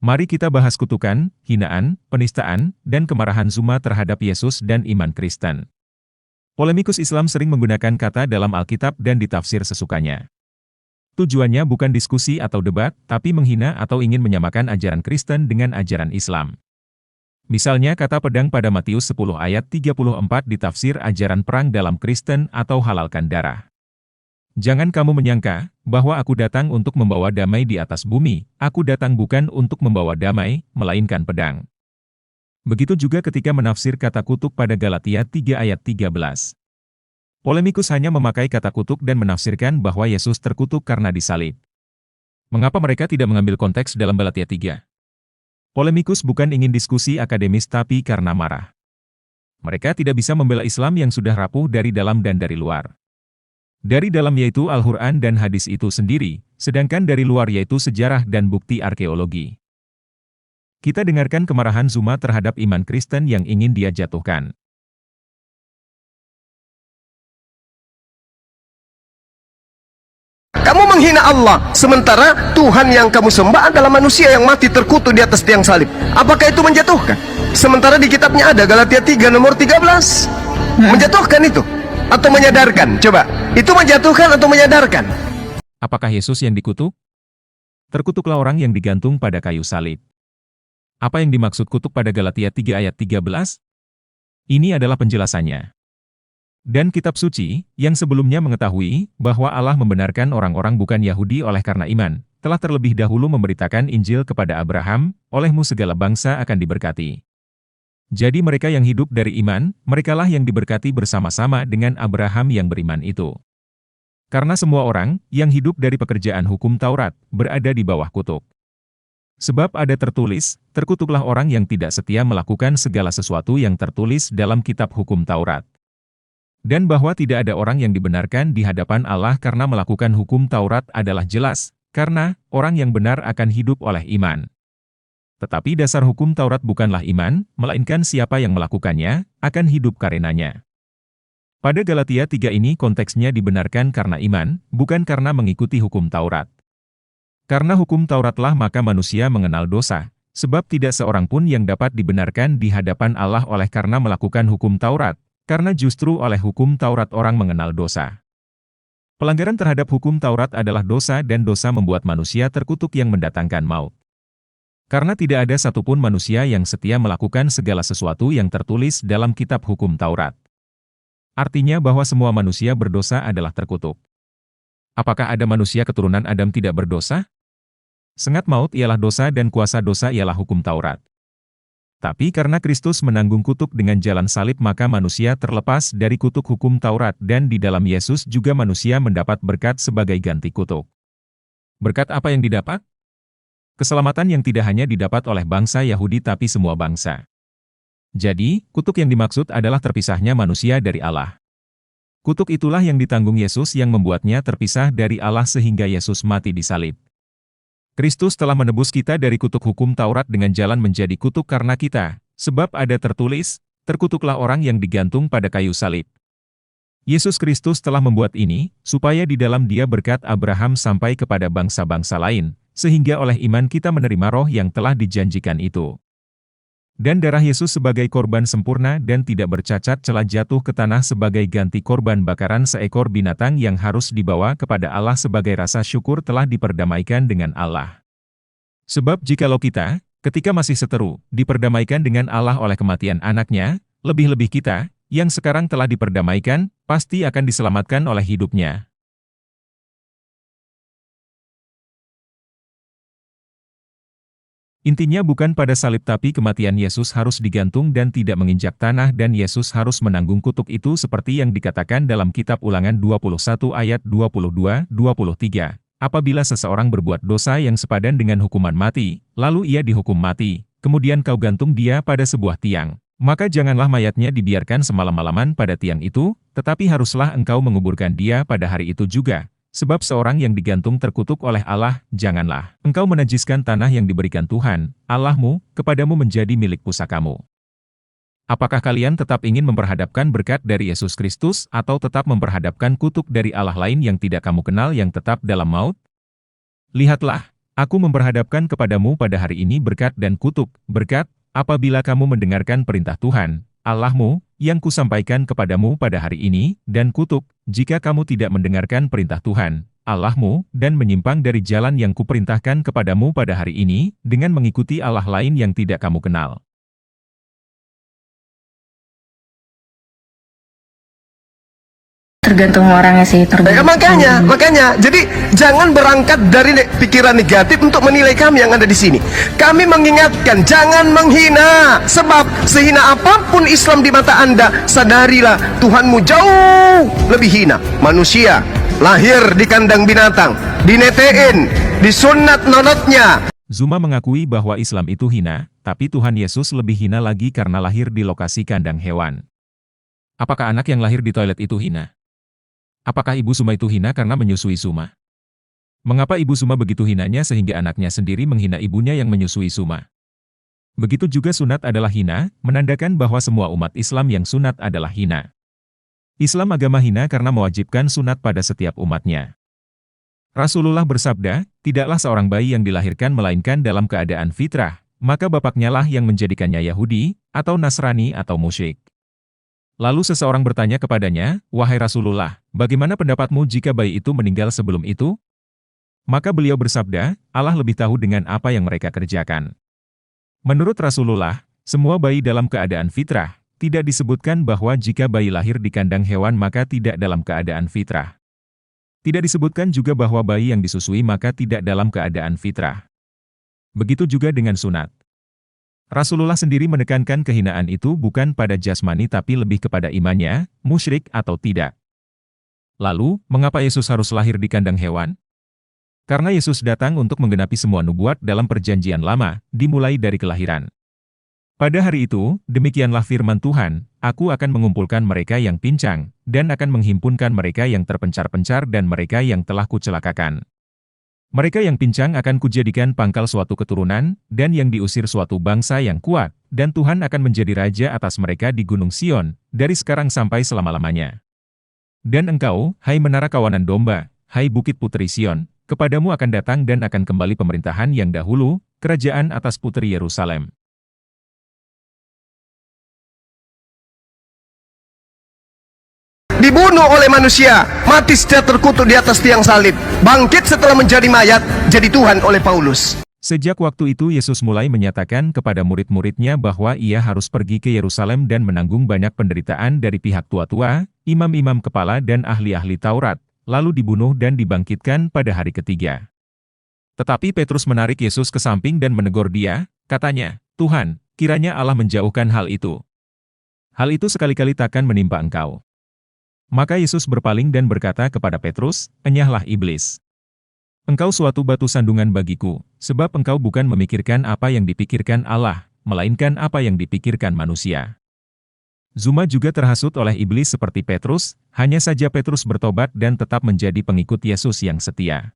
Mari kita bahas kutukan, hinaan, penistaan, dan kemarahan Zuma terhadap Yesus dan iman Kristen. Polemikus Islam sering menggunakan kata dalam Alkitab dan ditafsir sesukanya. Tujuannya bukan diskusi atau debat, tapi menghina atau ingin menyamakan ajaran Kristen dengan ajaran Islam. Misalnya kata pedang pada Matius 10 ayat 34 ditafsir ajaran perang dalam Kristen atau halalkan darah. Jangan kamu menyangka bahwa aku datang untuk membawa damai di atas bumi. Aku datang bukan untuk membawa damai, melainkan pedang. Begitu juga ketika menafsir kata kutuk pada Galatia 3 ayat 13. Polemikus hanya memakai kata kutuk dan menafsirkan bahwa Yesus terkutuk karena disalib. Mengapa mereka tidak mengambil konteks dalam Galatia 3? Polemikus bukan ingin diskusi akademis tapi karena marah. Mereka tidak bisa membela Islam yang sudah rapuh dari dalam dan dari luar. Dari dalam yaitu Al-Quran dan hadis itu sendiri, sedangkan dari luar yaitu sejarah dan bukti arkeologi. Kita dengarkan kemarahan Zuma terhadap iman Kristen yang ingin dia jatuhkan. Kamu menghina Allah, sementara Tuhan yang kamu sembah adalah manusia yang mati terkutuk di atas tiang salib. Apakah itu menjatuhkan? Sementara di kitabnya ada Galatia 3 nomor 13. Menjatuhkan itu? Atau menyadarkan? Coba, itu menjatuhkan atau menyadarkan? Apakah Yesus yang dikutuk? Terkutuklah orang yang digantung pada kayu salib. Apa yang dimaksud kutuk pada Galatia 3 ayat 13? Ini adalah penjelasannya. Dan kitab suci, yang sebelumnya mengetahui bahwa Allah membenarkan orang-orang bukan Yahudi oleh karena iman, telah terlebih dahulu memberitakan Injil kepada Abraham, olehmu segala bangsa akan diberkati. Jadi mereka yang hidup dari iman, merekalah yang diberkati bersama-sama dengan Abraham yang beriman itu. Karena semua orang yang hidup dari pekerjaan hukum Taurat berada di bawah kutuk. Sebab ada tertulis, terkutuklah orang yang tidak setia melakukan segala sesuatu yang tertulis dalam kitab hukum Taurat. Dan bahwa tidak ada orang yang dibenarkan di hadapan Allah karena melakukan hukum Taurat adalah jelas, karena orang yang benar akan hidup oleh iman. Tetapi dasar hukum Taurat bukanlah iman, melainkan siapa yang melakukannya, akan hidup karenanya. Pada Galatia 3 ini konteksnya dibenarkan karena iman, bukan karena mengikuti hukum Taurat. Karena hukum Tauratlah maka manusia mengenal dosa, sebab tidak seorang pun yang dapat dibenarkan di hadapan Allah oleh karena melakukan hukum Taurat, karena justru oleh hukum Taurat orang mengenal dosa. Pelanggaran terhadap hukum Taurat adalah dosa dan dosa membuat manusia terkutuk yang mendatangkan maut. Karena tidak ada satupun manusia yang setia melakukan segala sesuatu yang tertulis dalam kitab hukum Taurat. Artinya bahwa semua manusia berdosa adalah terkutuk. Apakah ada manusia keturunan Adam tidak berdosa? Sengat maut ialah dosa dan kuasa dosa ialah hukum Taurat. Tapi karena Kristus menanggung kutuk dengan jalan salib maka manusia terlepas dari kutuk hukum Taurat dan di dalam Yesus juga manusia mendapat berkat sebagai ganti kutuk. Berkat apa yang didapat? Keselamatan yang tidak hanya didapat oleh bangsa Yahudi tapi semua bangsa. Jadi, kutuk yang dimaksud adalah terpisahnya manusia dari Allah. Kutuk itulah yang ditanggung Yesus yang membuatnya terpisah dari Allah sehingga Yesus mati di salib. Kristus telah menebus kita dari kutuk hukum Taurat dengan jalan menjadi kutuk karena kita, sebab ada tertulis, terkutuklah orang yang digantung pada kayu salib. Yesus Kristus telah membuat ini, supaya di dalam Dia berkat Abraham sampai kepada bangsa-bangsa lain, sehingga oleh iman kita menerima roh yang telah dijanjikan itu. Dan darah Yesus sebagai korban sempurna dan tidak bercacat celah jatuh ke tanah sebagai ganti korban bakaran seekor binatang yang harus dibawa kepada Allah sebagai rasa syukur telah diperdamaikan dengan Allah. Sebab jikalau kita, ketika masih seteru, diperdamaikan dengan Allah oleh kematian anaknya, lebih-lebih kita, yang sekarang telah diperdamaikan, pasti akan diselamatkan oleh hidupnya. Intinya bukan pada salib tapi kematian Yesus harus digantung dan tidak menginjak tanah dan Yesus harus menanggung kutuk itu seperti yang dikatakan dalam kitab Ulangan 21 ayat 22-23. Apabila seseorang berbuat dosa yang sepadan dengan hukuman mati, lalu ia dihukum mati, kemudian kau gantung dia pada sebuah tiang, maka janganlah mayatnya dibiarkan semalam-malaman pada tiang itu, tetapi haruslah engkau menguburkan dia pada hari itu juga. Sebab seorang yang digantung terkutuk oleh Allah, janganlah engkau menajiskan tanah yang diberikan Tuhan, Allahmu, kepadamu menjadi milik pusakamu. Apakah kalian tetap ingin memperhadapkan berkat dari Yesus Kristus atau tetap memperhadapkan kutuk dari Allah lain yang tidak kamu kenal yang tetap dalam maut? Lihatlah, Aku memperhadapkan kepadamu pada hari ini berkat dan kutuk. Berkat, apabila kamu mendengarkan perintah Tuhan, Allahmu, yang kusampaikan kepadamu pada hari ini, dan kutuk, jika kamu tidak mendengarkan perintah Tuhan, Allahmu, dan menyimpang dari jalan yang kuperintahkan kepadamu pada hari ini, dengan mengikuti Allah lain yang tidak kamu kenal. Tergantung orangnya sih, Makanya, jadi jangan berangkat dari pikiran negatif untuk menilai kami yang ada di sini. Kami mengingatkan, jangan menghina. Sebab sehina apapun Islam di mata Anda, sadarilah Tuhanmu jauh lebih hina. Manusia lahir di kandang binatang, dinetein, disunat nonotnya. Zuma mengakui bahwa Islam itu hina, tapi Tuhan Yesus lebih hina lagi karena lahir di lokasi kandang hewan. Apakah anak yang lahir di toilet itu hina? Apakah ibu Zuma itu hina karena menyusui Zuma? Mengapa ibu Zuma begitu hinanya sehingga anaknya sendiri menghina ibunya yang menyusui Zuma? Begitu juga sunat adalah hina, menandakan bahwa semua umat Islam yang sunat adalah hina. Islam agama hina karena mewajibkan sunat pada setiap umatnya. Rasulullah bersabda, tidaklah seorang bayi yang dilahirkan melainkan dalam keadaan fitrah, maka bapaknya lah yang menjadikannya Yahudi, atau Nasrani atau musyrik. Lalu seseorang bertanya kepadanya, "Wahai Rasulullah, bagaimana pendapatmu jika bayi itu meninggal sebelum itu?" Maka beliau bersabda, Allah lebih tahu dengan apa yang mereka kerjakan. Menurut Rasulullah, semua bayi dalam keadaan fitrah, tidak disebutkan bahwa jika bayi lahir di kandang hewan maka tidak dalam keadaan fitrah. Tidak disebutkan juga bahwa bayi yang disusui maka tidak dalam keadaan fitrah. Begitu juga dengan sunat. Rasulullah sendiri menekankan kehinaan itu bukan pada jasmani tapi lebih kepada imannya, musyrik atau tidak. Lalu, mengapa Yesus harus lahir di kandang hewan? Karena Yesus datang untuk menggenapi semua nubuat dalam perjanjian lama, dimulai dari kelahiran. Pada hari itu, demikianlah firman Tuhan, Aku akan mengumpulkan mereka yang pincang, dan akan menghimpunkan mereka yang terpencar-pencar dan mereka yang telah kucelakakan. Mereka yang pincang akan kujadikan pangkal suatu keturunan, dan yang diusir suatu bangsa yang kuat, dan Tuhan akan menjadi raja atas mereka di Gunung Sion, dari sekarang sampai selama-lamanya. Dan engkau, hai menara kawanan domba, hai bukit putri Sion, kepadamu akan datang dan akan kembali pemerintahan yang dahulu, kerajaan atas putri Yerusalem. Dibunuh oleh manusia, mati secara terkutuk di atas tiang salib, bangkit setelah menjadi mayat, jadi Tuhan oleh Paulus. Sejak waktu itu Yesus mulai menyatakan kepada murid-muridnya bahwa ia harus pergi ke Yerusalem dan menanggung banyak penderitaan dari pihak tua-tua, imam-imam kepala dan ahli-ahli Taurat, lalu dibunuh dan dibangkitkan pada hari ketiga. Tetapi Petrus menarik Yesus ke samping dan menegur dia, katanya, "Tuhan, kiranya Allah menjauhkan hal itu. Hal itu sekali-kali takkan menimpa engkau." Maka Yesus berpaling dan berkata kepada Petrus, "Enyahlah iblis. Engkau suatu batu sandungan bagiku, sebab engkau bukan memikirkan apa yang dipikirkan Allah, melainkan apa yang dipikirkan manusia." Zuma juga terhasut oleh iblis seperti Petrus, hanya saja Petrus bertobat dan tetap menjadi pengikut Yesus yang setia.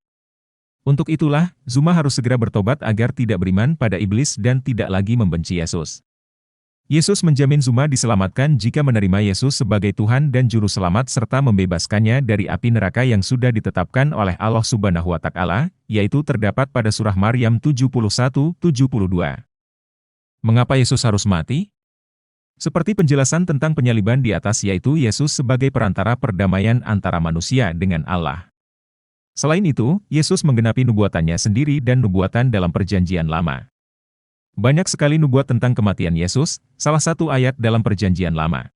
Untuk itulah, Zuma harus segera bertobat agar tidak beriman pada iblis dan tidak lagi membenci Yesus. Yesus menjamin Zuma diselamatkan jika menerima Yesus sebagai Tuhan dan Juru Selamat serta membebaskannya dari api neraka yang sudah ditetapkan oleh Allah Subhanahu wa Ta'ala, yaitu terdapat pada surah Maryam 71-72. Mengapa Yesus harus mati? Seperti penjelasan tentang penyaliban di atas, yaitu Yesus sebagai perantara perdamaian antara manusia dengan Allah. Selain itu, Yesus menggenapi nubuatannya sendiri dan nubuatan dalam perjanjian lama. Banyak sekali nubuat tentang kematian Yesus, salah satu ayat dalam perjanjian lama.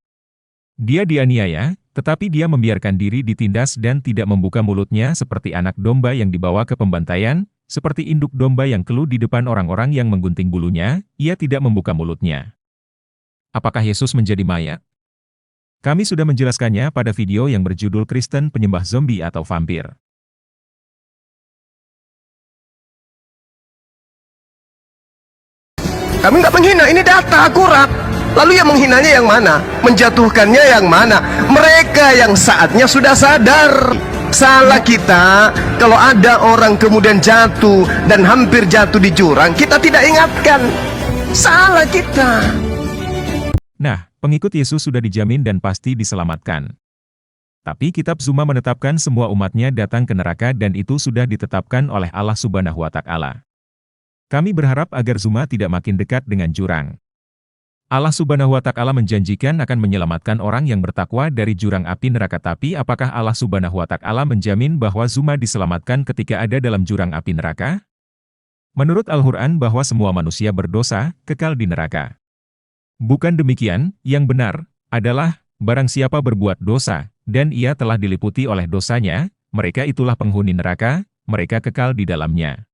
Dia dianiaya, tetapi dia membiarkan diri ditindas dan tidak membuka mulutnya seperti anak domba yang dibawa ke pembantaian, seperti induk domba yang keluh di depan orang-orang yang menggunting bulunya, ia tidak membuka mulutnya. Apakah Yesus menjadi mayat? Kami sudah menjelaskannya pada video yang berjudul Kristen Penyembah Zombie atau Vampir. Kami nggak menghina, ini data akurat. Lalu yang menghinanya yang mana? Menjatuhkannya yang mana? Mereka yang saatnya sudah sadar. Salah kita, kalau ada orang kemudian jatuh dan hampir jatuh di jurang, kita tidak ingatkan. Salah kita. Nah, pengikut Yesus sudah dijamin dan pasti diselamatkan. Tapi kitab Zuma menetapkan semua umatnya datang ke neraka dan itu sudah ditetapkan oleh Allah Subhanahu wa Ta'ala. Kami berharap agar Zuma tidak makin dekat dengan jurang. Allah Subhanahu wa Ta'ala menjanjikan akan menyelamatkan orang yang bertakwa dari jurang api neraka, tapi apakah Allah Subhanahu wa Ta'ala menjamin bahwa Zuma diselamatkan ketika ada dalam jurang api neraka? Menurut Al-Quran bahwa semua manusia berdosa, kekal di neraka. Bukan demikian, yang benar adalah barang siapa berbuat dosa, dan ia telah diliputi oleh dosanya, mereka itulah penghuni neraka, mereka kekal di dalamnya.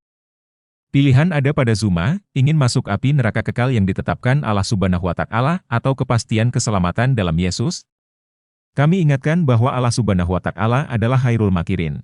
Pilihan ada pada Zuma, ingin masuk api neraka kekal yang ditetapkan Allah Subhanahu wa Ta'ala, atau kepastian keselamatan dalam Yesus? Kami ingatkan bahwa Allah Subhanahu wa Ta'ala adalah Khairul Makirin.